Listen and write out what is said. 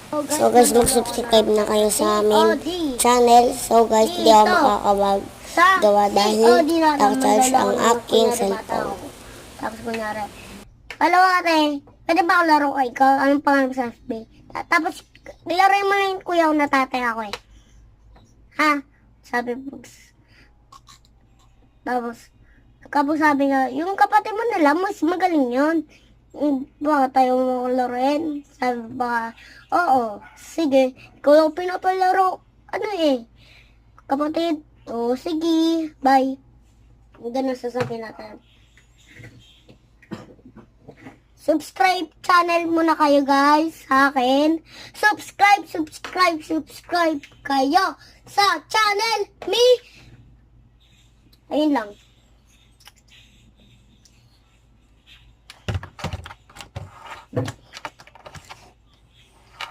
So guys, mag-subscribe na kayo sa amin channel. So guys, hindi ako makakagawa dahil naka-charge ang aking cellphone. Tapos kunyari, alam mo ate, pwede ba ako laro ko ikaw? Anong pangalan mo sa FB? Tapos, nilaroin mo na yung kuya ko na tatay ako eh. Ha? Sabi po. Tapos sabi nga, yung kapatid mo na lang, mas magaling yun. Baka tayo mo laruin. Sabi baka, oo, sige. Ikaw yung pinapalaro. Ano eh? Kapatid, oo, sige, bye. Ganun sasabihin natin. Subscribe channel muna kayo guys sa akin. Subscribe kayo sa channel me. Ayun lang.